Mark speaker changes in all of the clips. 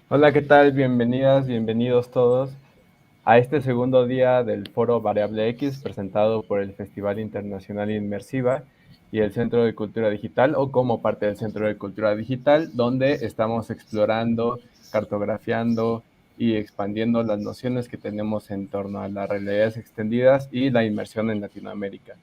Speaker 1: Hola, ¿qué tal? Bienvenidas, bienvenidos todos a este segundo día del Foro Variable X presentado por el Festival Internacional Inmersiva y el Centro de Cultura Digital o como parte del Centro de Cultura Digital, donde estamos explorando, cartografiando y expandiendo las nociones que tenemos en torno a las realidades extendidas y la inmersión en Latinoamérica.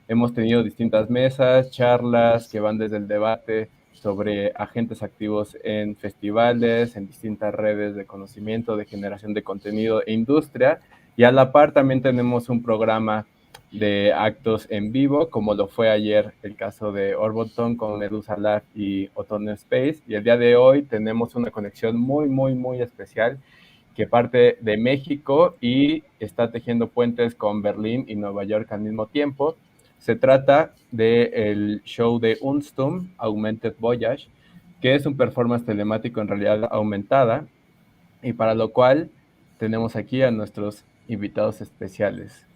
Speaker 1: Hemos tenido distintas mesas, charlas que van desde el debate sobre agentes activos en festivales, en distintas redes de conocimiento, de generación de contenido e industria. Y a la par también tenemos un programa de actos en vivo, como lo fue ayer el caso de Orboton con Medusa Lab y Otono Space. Y el día de hoy tenemos una conexión muy especial que parte de México y está tejiendo puentes con Berlín y Nueva York al mismo tiempo. Se trata del show de UnStumm, Augmented Voyage, que es un performance telemático en realidad aumentada, y para lo cual tenemos aquí a nuestros invitados especiales.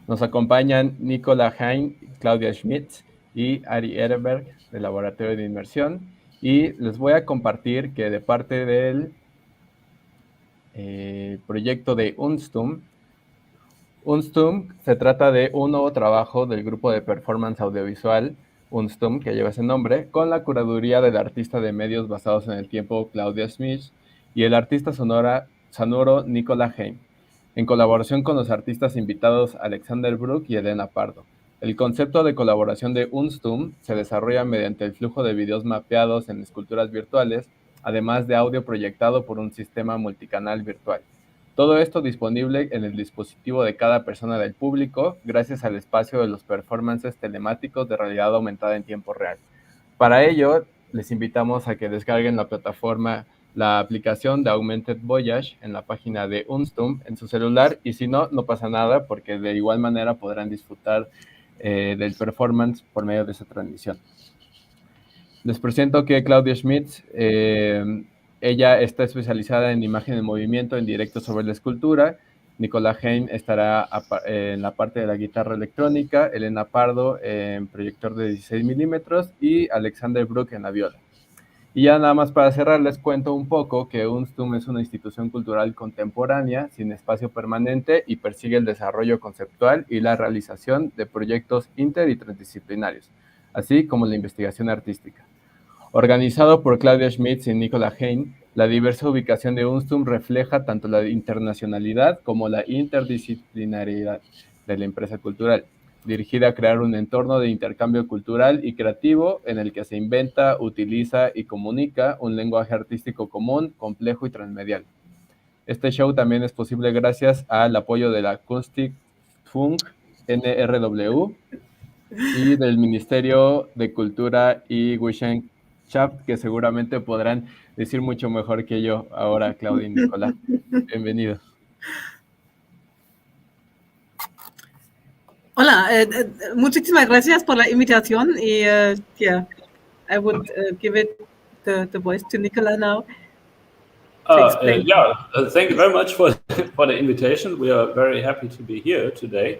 Speaker 1: Nos acompañan Nicola, Hein, Claudia Schmitz y Ari Ehrenberg del Laboratorio de Inmersión, y les voy a compartir que de parte del proyecto de UnStumm se trata de un nuevo trabajo del grupo de performance audiovisual UnStumm, que lleva ese nombre, con la curaduría del artista de medios basados en el tiempo Claudia Schmitz y el artista sonoro Nicola Hein, en colaboración con los artistas invitados Alexander Bruck y Elena Pardo. El concepto de colaboración de UnStumm se desarrolla mediante el flujo de videos mapeados en esculturas virtuales, además de audio proyectado por un sistema multicanal virtual. Todo esto disponible en el dispositivo de cada persona del público gracias al espacio de los performances telemáticos de realidad aumentada en tiempo real. Para ello, les invitamos a que descarguen la aplicación de Augmented Voyage en la página de UnStumm en su celular, y si no, no pasa nada porque de igual manera podrán disfrutar del performance por medio de esa transmisión. Les presento que Claudia Schmitz, ella está especializada en imagen en movimiento en directo sobre la escultura. Nicola Hein estará en la parte de la guitarra electrónica, Elena Pardo en proyector de 16 milímetros y Alexander Bruck en la viola. Y ya nada más para cerrar, les cuento un poco que UnStumm es una institución cultural contemporánea, sin espacio permanente, y persigue el desarrollo conceptual y la realización de proyectos inter y transdisciplinarios, así como la investigación artística. Organizado por Claudia Schmitz y Nicola Hein, la diversa ubicación de UnStumm refleja tanto la internacionalidad como la interdisciplinariedad de la empresa cultural, dirigida a crear un entorno de intercambio cultural y creativo en el que se inventa, utiliza y comunica un lenguaje artístico común, complejo y transmedial. Este show también es posible gracias al apoyo de la Kunstfunk NRW y del Ministerio de Cultura y Wissenschaft, que seguramente podrán decir mucho mejor que yo ahora, Claudia y Nicola. Bienvenidos.
Speaker 2: Hola, muchísimas gracias por la invitación y yeah, I would give it the voice to Nicola now to explain.
Speaker 3: Thank you very much for the invitation. We are very happy to be here today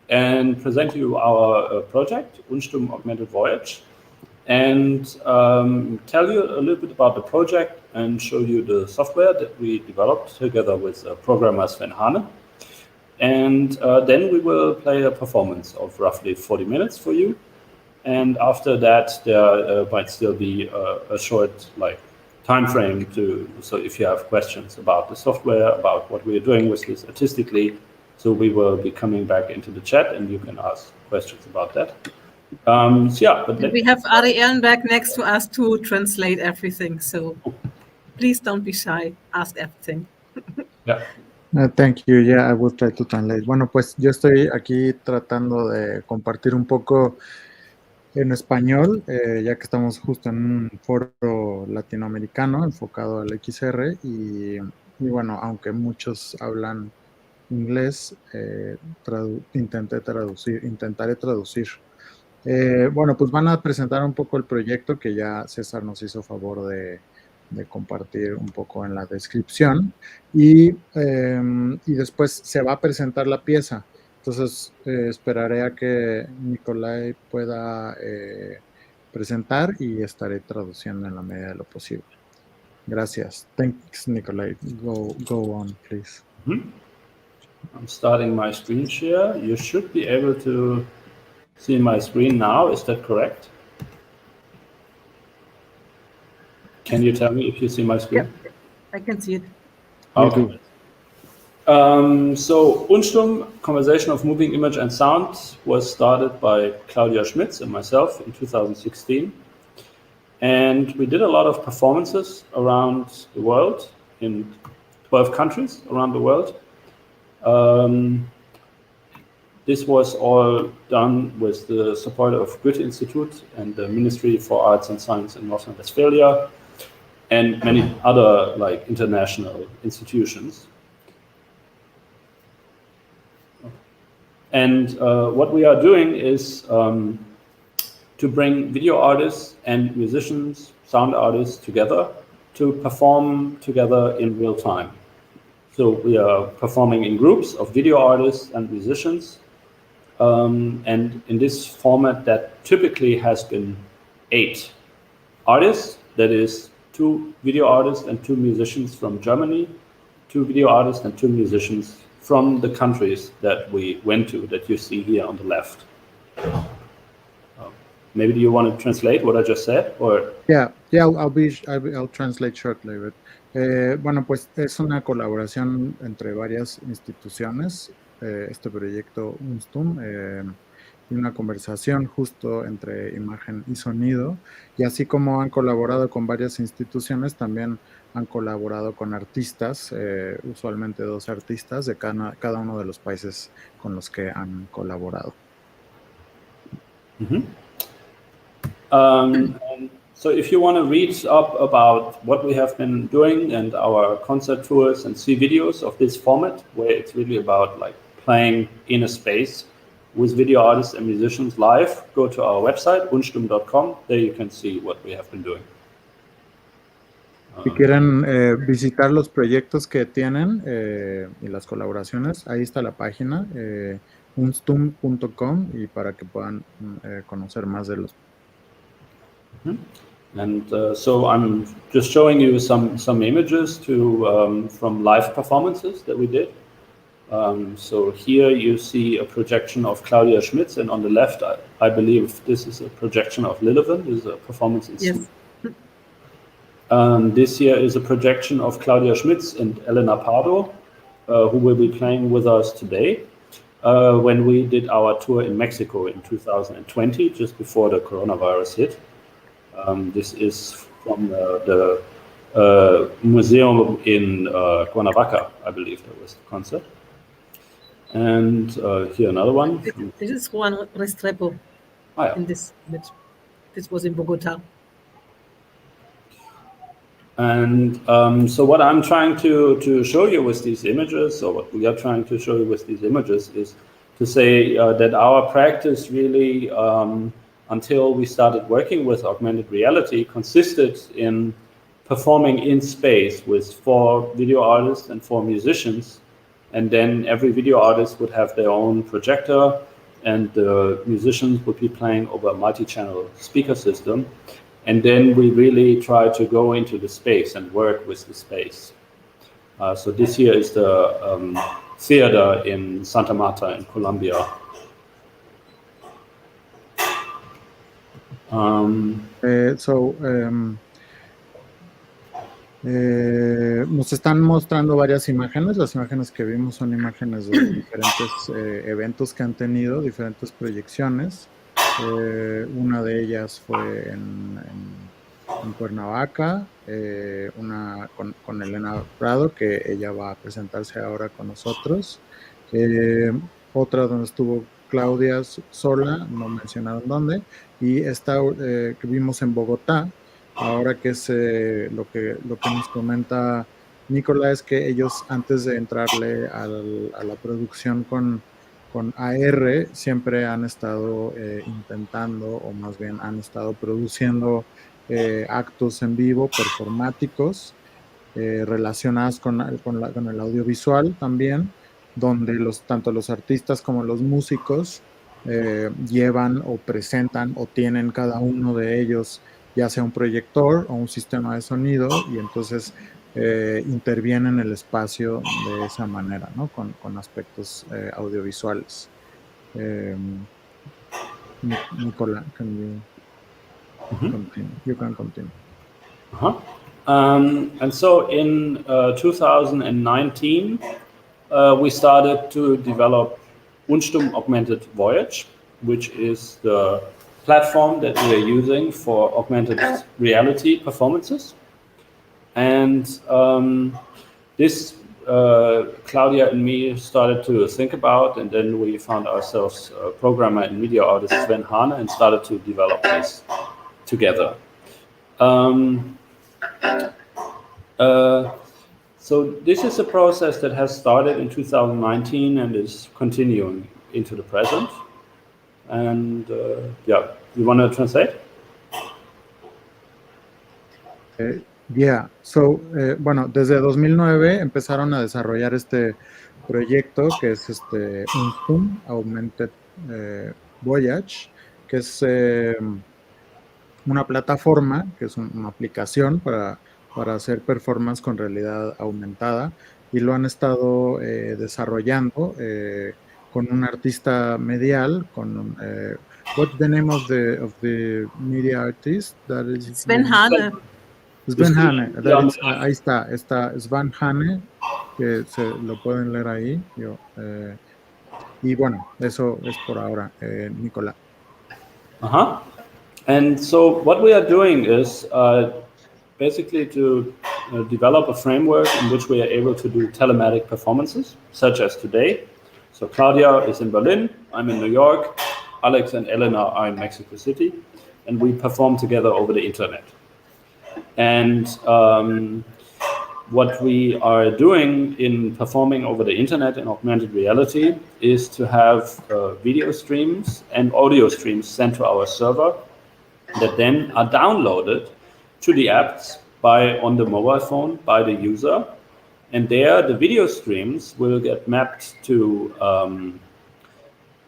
Speaker 3: and present you our project, UnStumm Augmented Voyage, and tell you a little bit about the project and show you the software that we developed together with programmer Sven Hane. And then we will play a performance of roughly 40 minutes for you. And after that, there might still be a short time frame so if you have questions about the software, about what we are doing with this artistically, so we will be coming back into the chat and you can ask questions about that.
Speaker 2: We have Ari Ehrenberg next to us to translate everything, so please don't be shy, ask everything.
Speaker 3: Yeah.
Speaker 4: Thank you. Yeah, I will try to translate. Bueno, pues yo estoy aquí tratando de compartir un poco en español, ya que estamos justo en un foro latinoamericano enfocado al XR y bueno, aunque muchos hablan inglés, intentaré traducir. Bueno, pues van a presentar un poco el proyecto que ya César nos hizo favor de compartir un poco en la descripción y después se va a presentar la pieza. Entonces esperaré a que Nicolai pueda presentar y estaré traduciendo en la medida de lo posible. Gracias. Thanks, Nicola. Go on, please.
Speaker 3: I'm starting my screen share. You should be able to see my screen now. Is that correct? Can you tell me if you see my screen?
Speaker 2: Yep, I can see it.
Speaker 3: Okay. So UnStumm, Conversation of Moving Image and Sound, was started by Claudia Schmitz and myself in 2016. And we did a lot of performances around the world in 12 countries around the world. This was all done with the support of Goethe Institute and the Ministry for Arts and Science in North Rhine-Westphalia and many other like international institutions. And what we are doing is to bring video artists and musicians, sound artists together to perform together in real time. So we are performing in groups of video artists and musicians, and in this format that typically has been 8 artists, that is 2 video artists and 2 musicians from Germany, 2 video artists and 2 musicians from the countries that we went to, that you see here on the left. Maybe do you want to translate what I just said, or?
Speaker 4: Yeah, I'll translate shortly. But, bueno, pues es una colaboración entre varias instituciones, este proyecto UnStumm, y una conversación justo entre imagen y sonido, y así como han colaborado con varias instituciones, también han colaborado con artistas, usualmente 2 artistas de cada uno de los países con los que han colaborado.
Speaker 3: And so if you want to read up about what we have been doing and our concert tours and see videos of this format, where it's really about like playing in a space with video artists and musicians live, go to our website, unstumm.com. There you can see what we have been doing.
Speaker 4: Si quieren visitar los proyectos que tienen y las colaboraciones, ahí está la página, unstumm.com, y para que puedan conocer más de los.
Speaker 3: And so I'm just showing you some images from live performances that we did. So here you see a projection of Claudia Schmitz, and on the left, I believe this is a projection of Lilleven. This is a performance in
Speaker 2: Yes.
Speaker 3: This here is a projection of Claudia Schmitz and Elena Pardo, who will be playing with us today when we did our tour in Mexico in 2020, just before the coronavirus hit. This is from the museum in Cuernavaca, I believe that was the concert. And here another one.
Speaker 2: This is Juan Restrepo in this image. This was in Bogota.
Speaker 3: And so what I'm trying to show you with these images, or what we are trying to show you with these images, is to say that our practice really, until we started working with augmented reality, consisted in performing in space with 4 video artists and 4 musicians. And then every video artist would have their own projector, and the musicians would be playing over a multi-channel speaker system. And then we really try to go into the space and work with the space. So this here is the theater in Santa Marta in Colombia.
Speaker 4: Nos están mostrando varias imágenes. Las imágenes que vimos son imágenes de diferentes eventos que han tenido, diferentes proyecciones. Una de ellas fue en Cuernavaca, una con Elena Prado, que ella va a presentarse ahora con nosotros. Otra donde estuvo Claudia sola, no mencionaron dónde, y esta que vimos en Bogotá. Ahora que es lo que nos comenta Nicola, es que ellos, antes de entrarle a la producción con AR, siempre han estado intentando, o más bien han estado produciendo actos en vivo performáticos relacionados con el audiovisual también, donde tanto los artistas como los músicos llevan o presentan o tienen cada uno de ellos ya sea un proyector o un sistema de sonido y entonces intervienen el espacio de esa manera, ¿no? Con aspectos audiovisuales. Nicola, can you continue? You can continue.
Speaker 3: And so in 2019, we started to develop UnStumm Augmented Voyage, which is the platform that we are using for augmented reality performances. And this Claudia and me started to think about, and then we found ourselves a programmer and media artist Sven Hane and started to develop this together. So this is a process that has started in 2019 and is continuing into the present. And yeah, you want to translate?
Speaker 4: Yeah, so, bueno, desde 2009 empezaron a desarrollar este proyecto que es UnStumm, Augmented Voyage, que es una plataforma, que es una aplicación para hacer performance con realidad aumentada y lo han estado desarrollando con un artista medial, con what's the name of the media artist? That is
Speaker 2: Sven Hane.
Speaker 4: Sven Hane, ahí está Sven Hane, que lo pueden leer ahí. Y bueno, eso es por ahora, Nicola.
Speaker 3: And so what we are doing is basically to develop a framework in which we are able to do telematic performances, such as today. So Claudia is in Berlin, I'm in New York, Alex and Elena are in Mexico City, and we perform together over the internet. And what we are doing in performing over the internet in augmented reality is to have video streams and audio streams sent to our server that then are downloaded to the apps on the mobile phone by the user. And there the video streams will get mapped to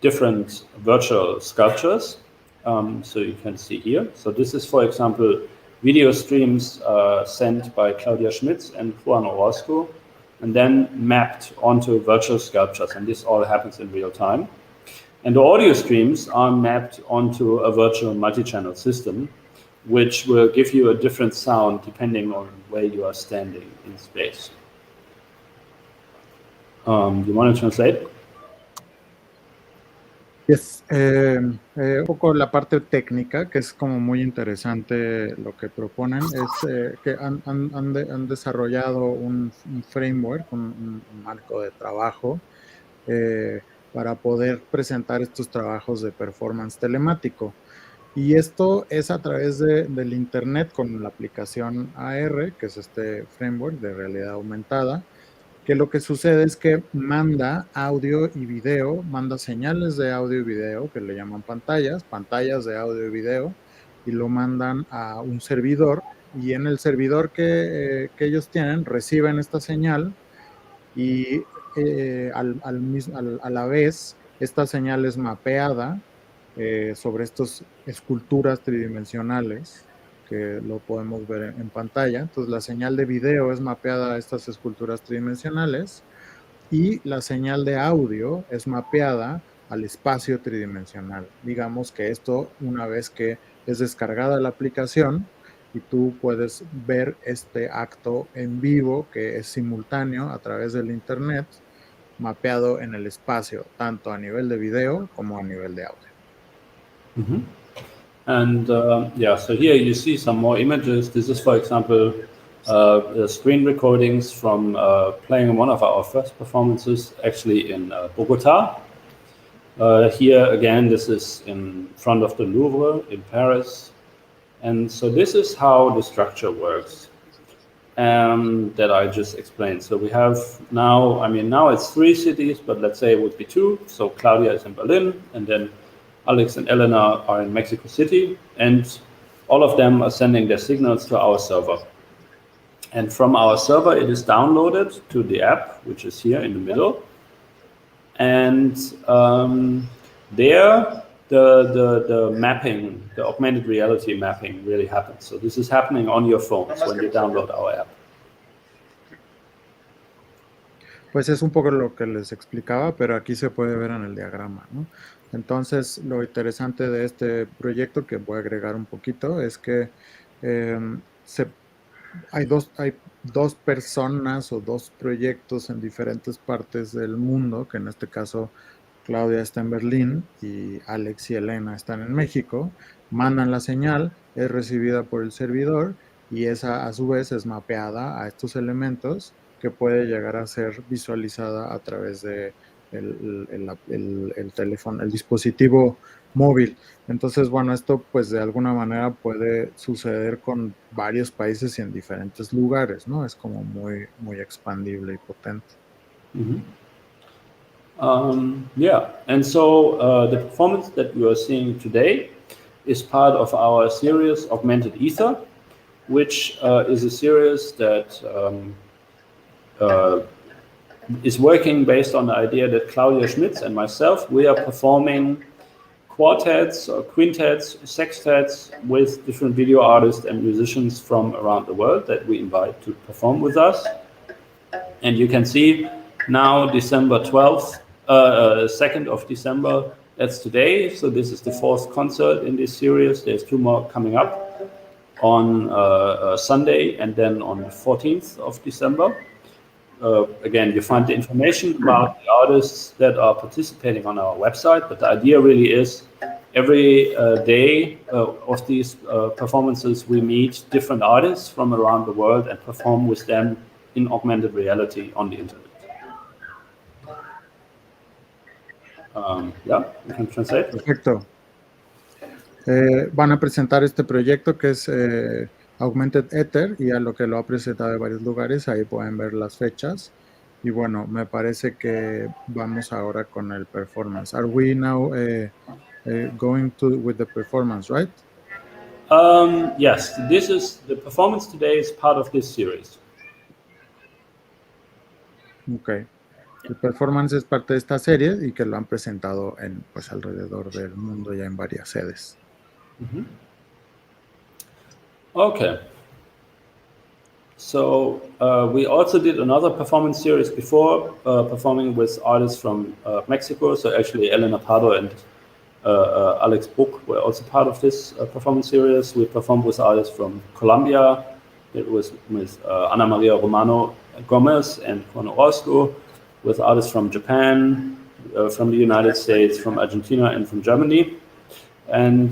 Speaker 3: different virtual sculptures. So you can see here. So this is, for example, video streams sent by Claudia Schmitz and Juan Orozco, and then mapped onto virtual sculptures. And this all happens in real time. And the audio streams are mapped onto a virtual multi-channel system, which will give you a different sound depending on where you are standing in space. You want to translate?
Speaker 4: Yes. Un poco la parte técnica, que es como muy interesante lo que proponen, es que han desarrollado un framework, un marco de trabajo para poder presentar estos trabajos de performance telemático. Y esto es a través del internet con la aplicación AR, que es este framework de realidad aumentada, que lo que sucede es que manda audio y video, manda señales de audio y video, que le llaman pantallas de audio y video, y lo mandan a un servidor, y en el servidor que ellos tienen, reciben esta señal, y a la vez, esta señal es mapeada sobre estas esculturas tridimensionales, que lo podemos ver en pantalla. Entonces la señal de video es mapeada a estas esculturas tridimensionales y la señal de audio es mapeada al espacio tridimensional. Digamos que esto, una vez que es descargada la aplicación y tú puedes ver este acto en vivo que es simultáneo a través del internet, mapeado en el espacio, tanto a nivel de video como a nivel de audio.
Speaker 3: Mm-hmm. And yeah, so here you see some more images. This is, for example, screen recordings from playing one of our first performances, actually in Bogota. Here again, this is in front of the Louvre in Paris. And so this is how the structure works that I just explained. So we have now, I mean, now it's 3 cities, but let's say it would be 2. So Claudia is in Berlin, and then Alex and Elena are in Mexico City, and all of them are sending their signals to our server. And from our server, it is downloaded to the app, which is here in the middle. And there the mapping, the augmented reality mapping really happens. So this is happening on your phones when you download our app.
Speaker 4: Pues es un poco lo que les explicaba, pero aquí se puede ver en el diagrama, ¿no? Entonces, lo interesante de este proyecto, que voy a agregar un poquito, es que hay dos personas o dos proyectos en diferentes partes del mundo, que en este caso Claudia está en Berlín y Alex y Elena están en México, mandan la señal, es recibida por el servidor y esa a su vez es mapeada a estos elementos que puede llegar a ser visualizada a través de el teléfono, el dispositivo móvil. Entonces, bueno, esto pues de alguna manera puede suceder con varios países y en diferentes lugares, ¿no? Es como muy, muy expandible y potente.
Speaker 3: Mm-hmm. Yeah, and so the performance that you are seeing today is part of our series Augmented Ether, which is a series that is working based on the idea that Claudia Schmitz and myself, we are performing quartets or quintets, sextets with different video artists and musicians from around the world that we invite to perform with us. And you can see now December 12th, 2nd of December, that's today. So this is the fourth concert in this series. There's two more coming up on Sunday and then on the 14th of December. Again, you find the information about the artists that are participating on our website, but the idea really is every day of these performances, we meet different artists from around the world and perform with them in augmented reality on the internet. Yeah, you can translate.
Speaker 4: Perfecto. Van a presentar este proyecto que es Augmented Ether, y a lo que lo ha presentado en varios lugares, ahí pueden ver las fechas. Y bueno, me parece que vamos ahora con el performance. Are we now going with the performance, right?
Speaker 3: Yes, this is the performance today is part of this series.
Speaker 4: Ok. El performance es parte de esta serie y que lo han presentado en pues alrededor del mundo ya en varias sedes.
Speaker 3: Mm-hmm. Okay. So we also did another performance series before, performing with artists from Mexico. So actually Elena Pardo and Alex Bruck were also part of this performance series. We performed with artists from Colombia. It was with Ana Maria Romano Gomez and Juan Orozco, with artists from Japan, from the United States, from Argentina, and from Germany. And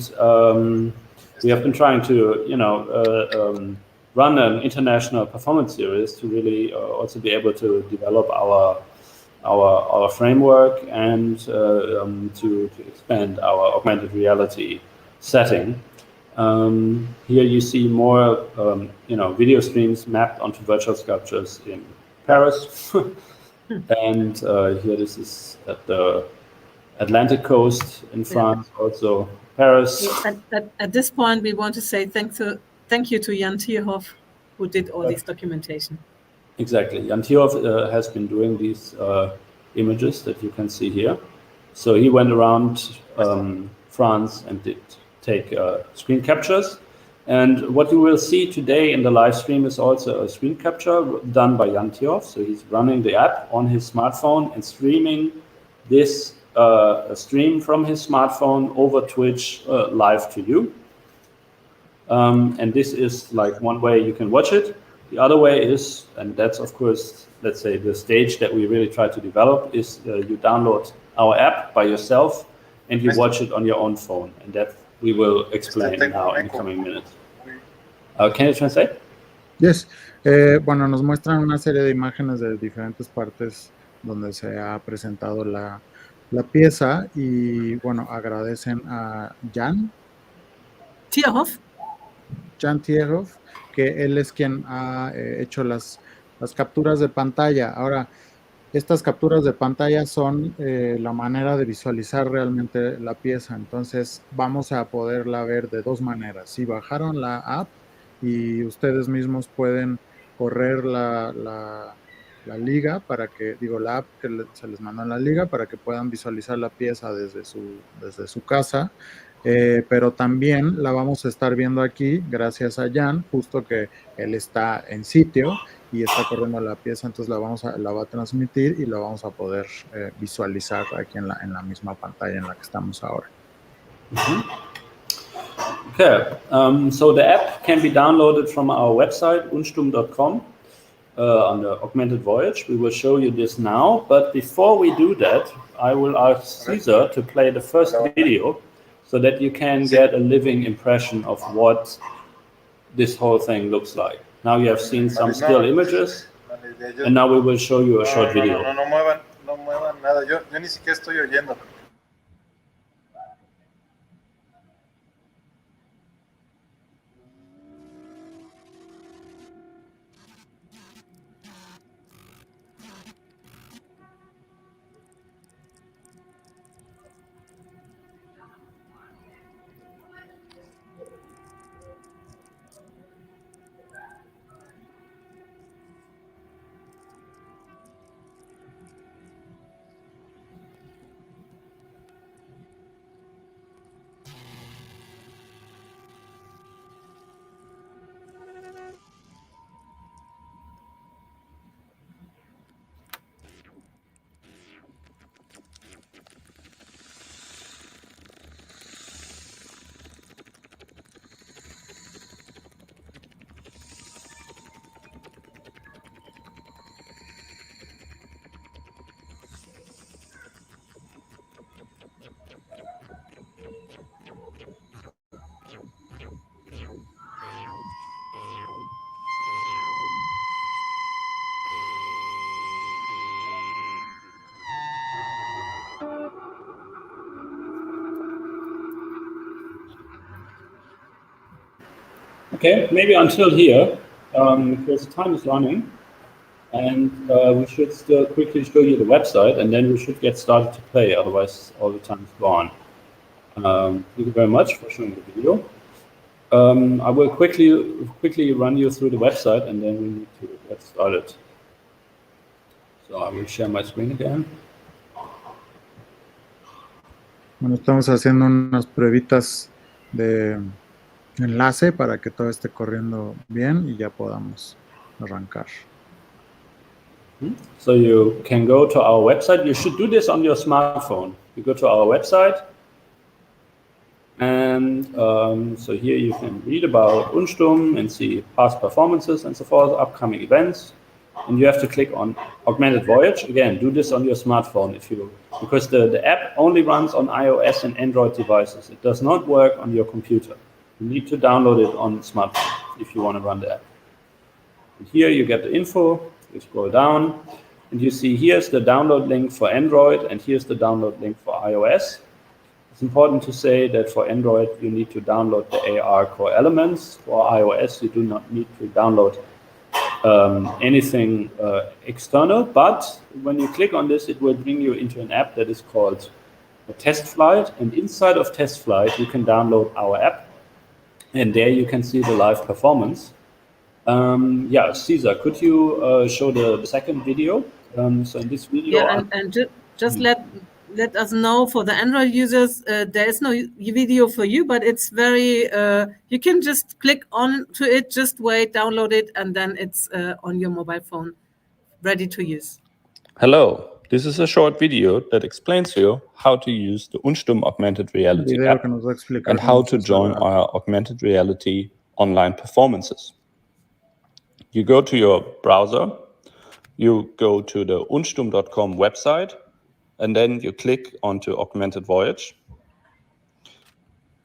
Speaker 3: we have been trying to, run an international performance series to really also be able to develop our framework and to expand our augmented reality setting. Here you see more, video streams mapped onto virtual sculptures in Paris. And here this is at the Atlantic coast in France, also Paris.
Speaker 2: At this point, we want to say thank you to Jan Tierhoff, who did all this documentation.
Speaker 3: Exactly. Jan Tierhoff has been doing these images that you can see here. So he went around France and did take screen captures. And what you will see today in the live stream is also a screen capture done by Jan Tierhoff. So he's running the app on his smartphone and streaming this stream from his smartphone over Twitch live to you. And this is like one way you can watch it. The other way is, and that's of course, let's say the stage that we really try to develop, is you download our app by yourself and you watch it on your own phone. And that we will explain now in the coming minutes. Can you translate?
Speaker 4: Yes. Bueno, nos muestran una serie de imágenes de diferentes partes donde se ha presentado la pieza y, bueno, agradecen a Jan
Speaker 2: Tierhoff,
Speaker 4: que él es quien ha hecho las capturas de pantalla. Ahora, estas capturas de pantalla son la manera de visualizar realmente la pieza. Entonces, vamos a poderla ver de dos maneras. Si bajaron la app y ustedes mismos pueden correr la la liga para que, la app que se les mandó en la liga para que puedan visualizar la pieza desde su casa. Pero también la vamos a estar viendo aquí gracias a Jan, justo que él está en sitio y está corriendo la pieza, entonces la va a transmitir y la vamos a poder visualizar aquí en la misma pantalla en la que estamos ahora.
Speaker 3: Okay, so the app can be downloaded from our website, unstumm.com, under Augmented Voyage. We will show you this now, but before we do that, I will ask Cesar to play the first video so that you can get a living impression of what this whole thing looks like. Now you have seen some still images, and now we will show you a short video.
Speaker 5: No muevan nada, yo ni siquiera estoy oyendo.
Speaker 3: Okay, maybe until here, because time is running, and we should still quickly show you the website, and then we should get started to play, otherwise all the time is gone. Thank you very much for showing the video. I will quickly run you through the website, and then we need to get started. So I will share my screen again.
Speaker 4: Bueno, estamos haciendo unas pruebitas de enlace para que todo esté corriendo bien y ya podamos arrancar.
Speaker 3: So you can go to our website. You should do this on your smartphone. You go to our website, and so here you can read about UnStumm and see past performances and so forth, upcoming events. And you have to click on Augmented Voyage. Again, do this on your smartphone because the app only runs on iOS and Android devices. It does not work on your computer. You need to download it on smartphone if you want to run the app. And here you get the info. You scroll down, and you see here's the download link for Android, and here's the download link for iOS. It's important to say that for Android, you need to download the AR core elements. For iOS, you do not need to download anything external, but when you click on this, it will bring you into an app that is called a test flight, and inside of test flight, you can download our app, and there you can see the live performance. Yeah, Cesar, could you show the second video? So in this video,
Speaker 2: yeah, and just let us know for the Android users, there is no video for you, but it's very, you can just click on to it, just wait, download it, and then it's on your mobile phone, ready to use.
Speaker 3: Hello, this is a short video that explains to you how to use the UnStumm Augmented Reality app and how to join our augmented reality online performances. You go to your browser, you go to the unstumm.com website, and then you click onto Augmented Voyage.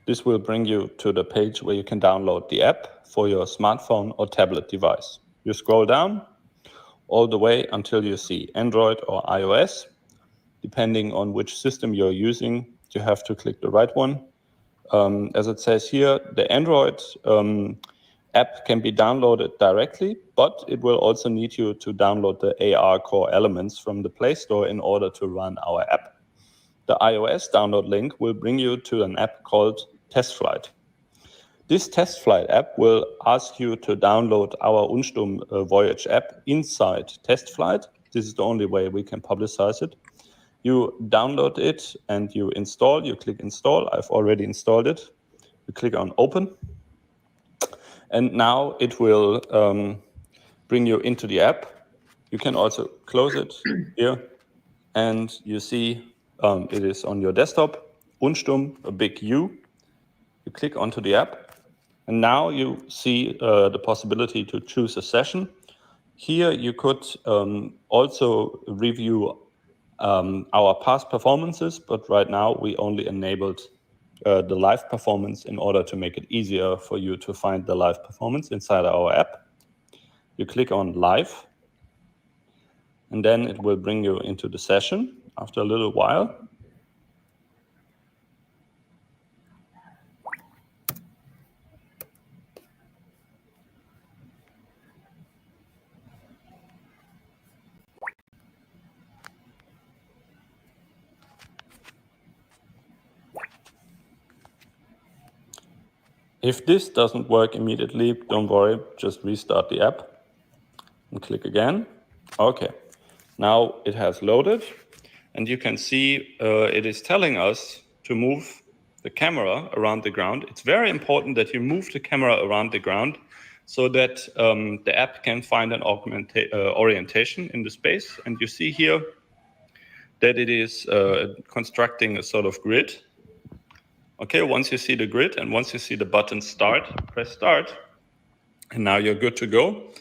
Speaker 3: This will bring you to the page where you can download the app for your smartphone or tablet device. You scroll down all the way until you see Android or iOS. Depending on which system you're using, you have to click the right one. As it says here, the Android app can be downloaded directly, but it will also need you to download the AR core elements from the Play Store in order to run our app. The iOS download link will bring you to an app called Test Flight. This test flight app will ask you to download our UnStumm Voyage app inside test flight. This is the only way we can publicize it. You download it and you install. You click install. I've already installed it. You click on open. And now it will bring you into the app. You can also close it here. And you see it is on your desktop. UnStumm, a big U. You click onto the app. And now you see the possibility to choose a session. Here you could also review our past performances, but right now we only enabled the live performance in order to make it easier for you to find the live performance inside our app. You click on live, and then it will bring you into the session after a little while. If this doesn't work immediately, don't worry, just restart the app and click again. Okay, now it has loaded, and you can see it is telling us to move the camera around the ground. It's very important that you move the camera around the ground so that the app can find an orientation in the space. And you see here that it is constructing a sort of grid. Okay, once you see the grid and once you see the button start, press start. And now you're good to go.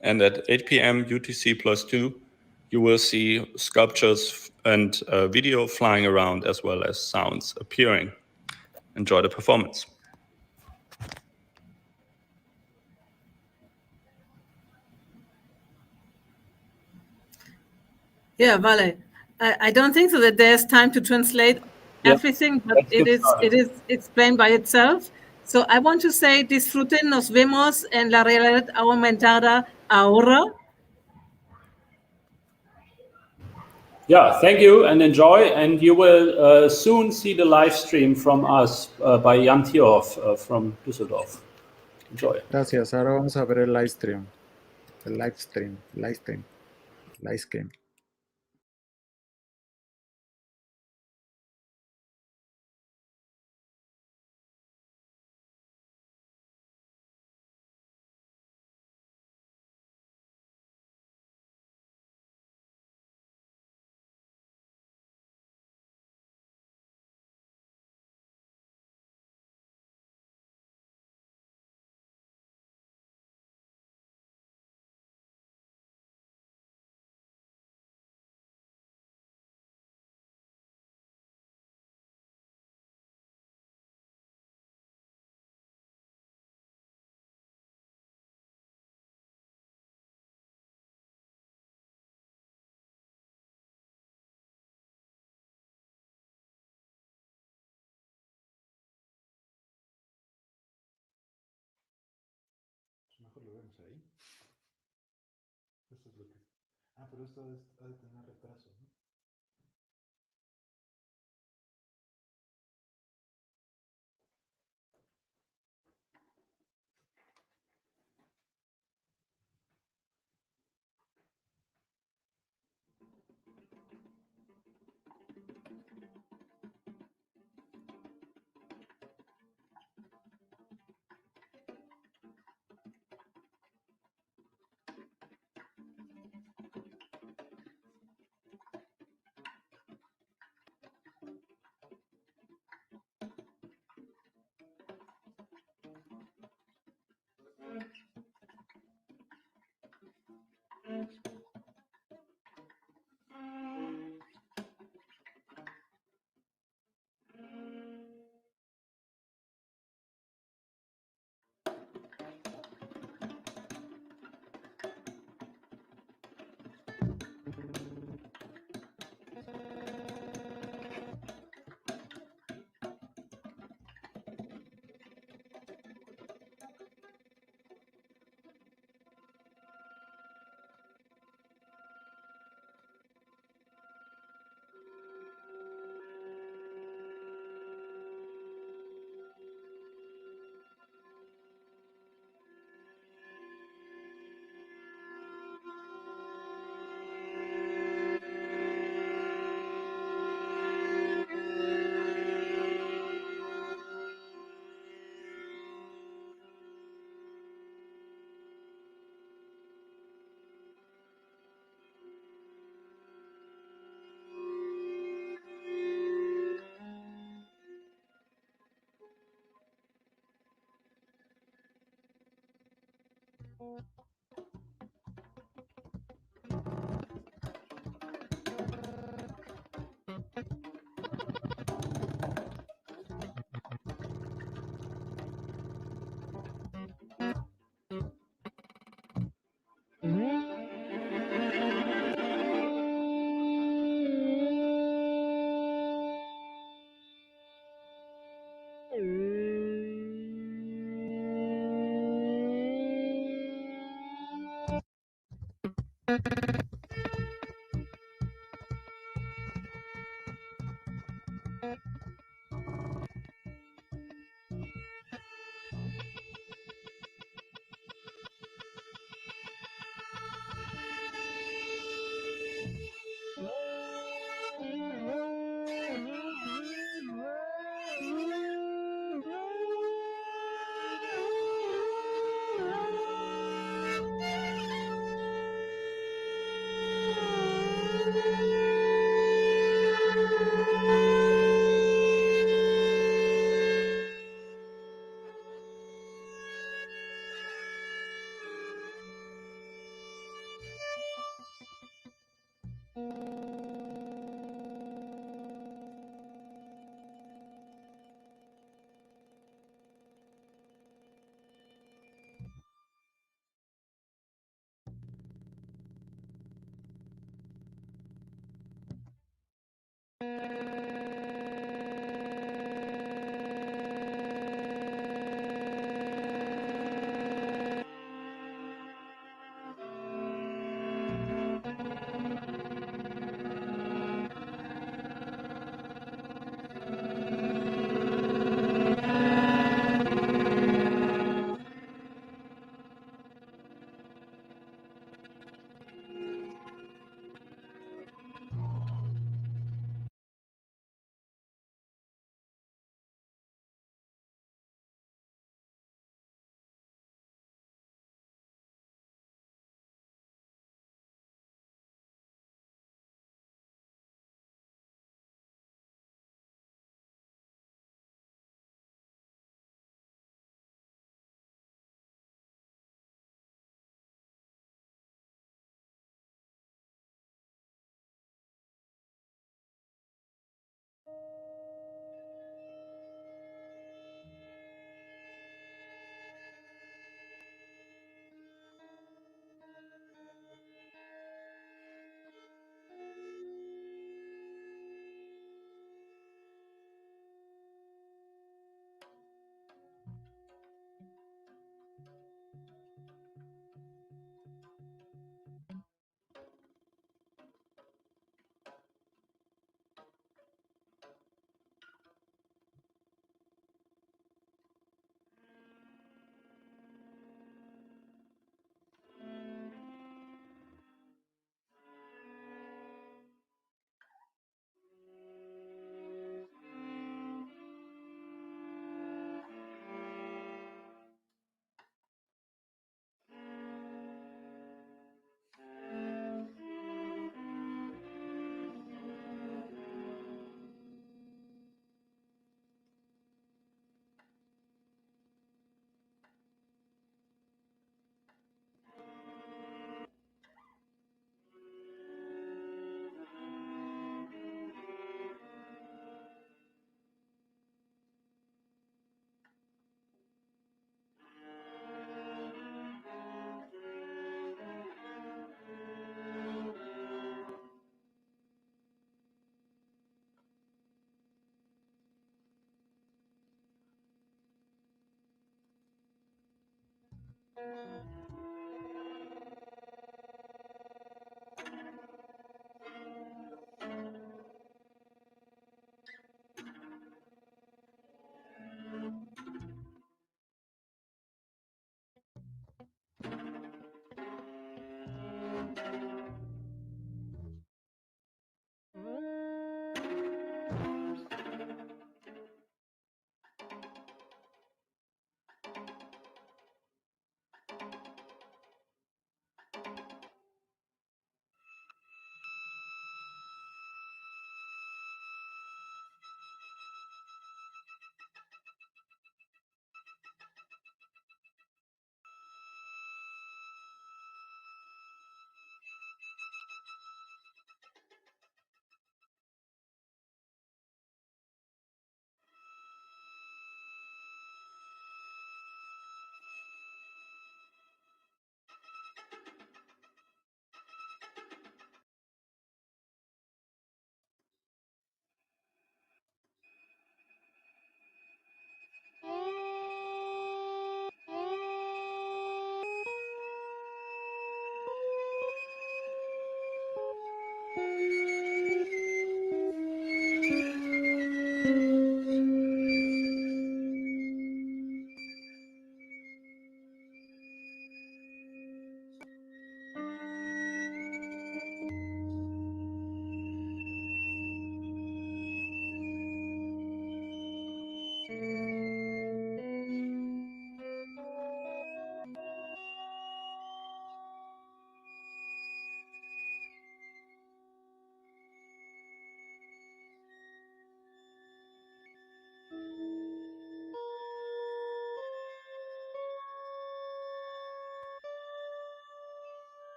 Speaker 3: And at 8 p.m. UTC +2, you will see sculptures and video flying around as well as sounds appearing. Enjoy the performance.
Speaker 2: Yeah, Vale. I don't think so that there's time to translate everything, but it is explained by itself. So I want to say, disfruten, nos vemos en la realidad aumentada ahora.
Speaker 3: Yeah, thank you and enjoy. And you will soon see the live stream from us by Jan Tierhoff from Düsseldorf. Enjoy.
Speaker 4: Gracias. Ahora vamos a ver el live stream. El live stream.
Speaker 6: Mejor lo vemos ahí. Esto es lo que... Ah, pero esto ha de tener retraso, ¿no?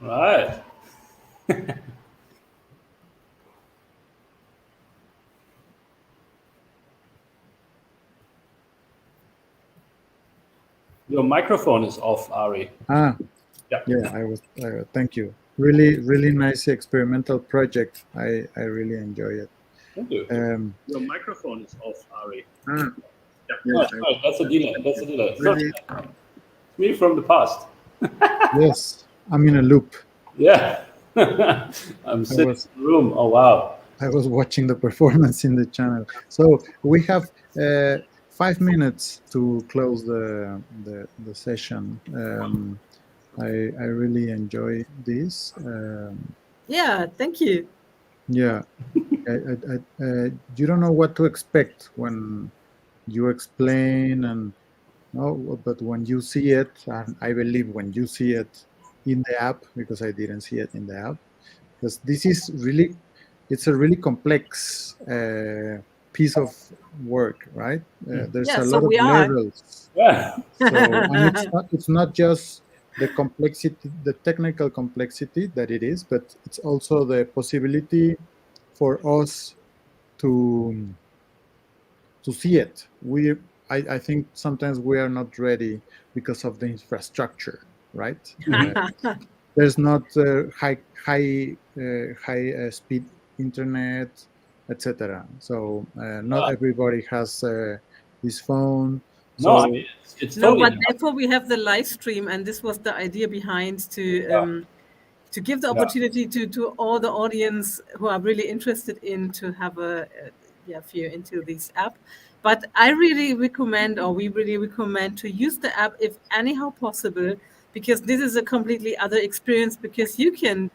Speaker 3: Right. Your microphone is off, Ari.
Speaker 4: Ah,
Speaker 3: Yeah.
Speaker 4: yeah, I was, thank you. Really nice experimental project. I really enjoy it.
Speaker 3: Thank you. Your microphone is off, Ari.
Speaker 4: Ah,
Speaker 3: Yeah.
Speaker 4: yeah,
Speaker 3: Oh, that's a delay. That's a delay.
Speaker 4: really,
Speaker 3: It's me from the past.
Speaker 4: yes, I'm in a loop.
Speaker 3: Yeah. I'm sitting in the room. Oh, wow.
Speaker 4: I was watching the performance in the channel. So we have 5 minutes to close the session. I really enjoy this.
Speaker 2: Yeah, thank you.
Speaker 4: Yeah, you don't know what to expect when you explain, and no, but when you see it, and I believe when you see it in the app, because I didn't see it in the app, because this is really, it's a really complex piece of work, right? There's
Speaker 2: Yeah,
Speaker 4: a
Speaker 2: so
Speaker 4: lot of
Speaker 2: we are.
Speaker 4: levels.
Speaker 3: Yeah.
Speaker 4: So, and it's not just the complexity, the technical complexity that it is, but it's also the possibility for us to see it. I think sometimes we are not ready because of the infrastructure, right? There's not high speed internet, etc. So not everybody has this phone. So,
Speaker 3: No, I mean, it's
Speaker 2: No,
Speaker 3: totally
Speaker 2: but therefore we have the live stream, and this was the idea behind to give the opportunity to all the audience who are really interested in to have a view into this app. But I really recommend, or we really recommend, to use the app if anyhow possible, because this is a completely other experience, because you can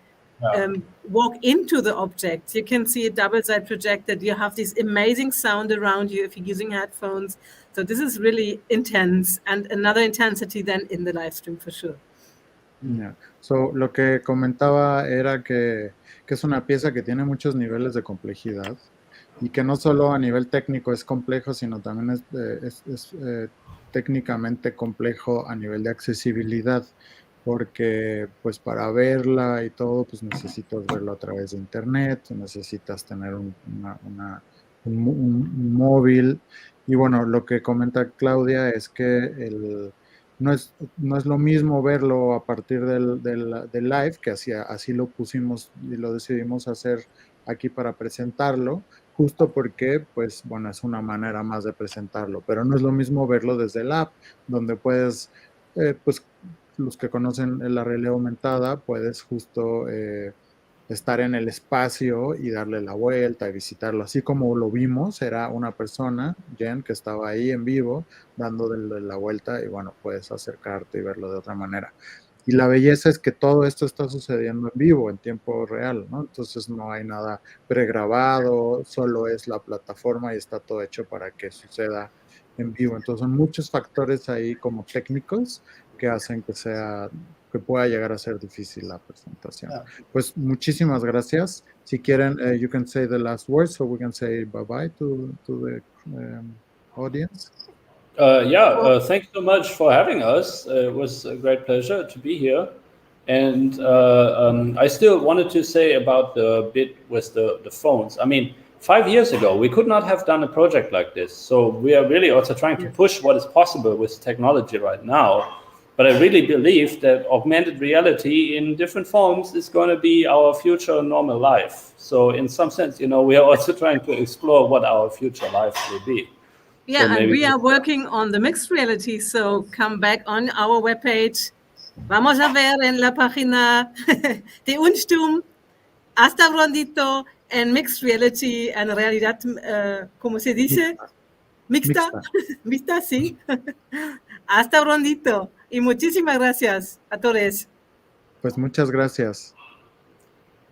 Speaker 2: walk into the object. You can see a double-side projected. You have this amazing sound around you if you're using headphones. So this is really intense, and another intensity than in the live stream for sure.
Speaker 4: Yeah. So, lo que comentaba era que es una pieza que tiene muchos niveles de complejidad y que no solo a nivel técnico es complejo, sino también es técnicamente complejo a nivel de accesibilidad, porque pues para verla y todo, pues necesitas verlo a través de internet, necesitas tener un móvil. Y bueno, lo que comenta Claudia es que no es lo mismo verlo a partir del live, que así lo pusimos y lo decidimos hacer aquí para presentarlo, justo porque, pues, bueno, es una manera más de presentarlo, pero no es lo mismo verlo desde el app, donde puedes, pues, los que conocen la realidad aumentada, puedes justo estar en el espacio y darle la vuelta y visitarlo. Así como lo vimos, era una persona, Jen, que estaba ahí en vivo, dándole la vuelta y bueno, puedes acercarte y verlo de otra manera. Y la belleza es que todo esto está sucediendo en vivo, en tiempo real, ¿no? Entonces no hay nada pregrabado, solo es la plataforma y está todo hecho para que suceda en vivo. Entonces son muchos factores ahí como técnicos que hacen que pueda llegar a ser difícil la presentación. Pues muchísimas gracias. Si quieren, you can say the last words, so we can say bye-bye to the audience.
Speaker 3: Thanks so much for having us. It was a great pleasure to be here. And I still wanted to say about the bit with the phones. I mean, 5 years ago, we could not have done a project like this. So we are really also trying to push what is possible with technology right now. But I really believe that augmented reality in different forms is going to be our future normal life. So in some sense, we are also trying to explore what our future life will be.
Speaker 2: Yeah, so and we are working on the mixed reality. So come back on our webpage. Vamos a ver en la página de UnStumm, hasta prontito, en mixed reality, en realidad, ¿cómo se dice? Mixta. Mixta, sí. Hasta prontito. Y muchísimas gracias a todos.
Speaker 4: Pues muchas gracias.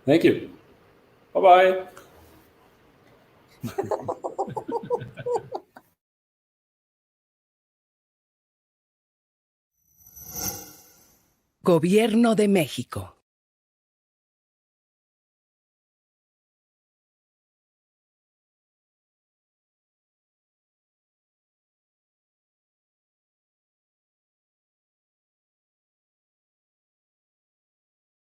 Speaker 3: Thank you. Bye-bye.
Speaker 7: Gobierno de México.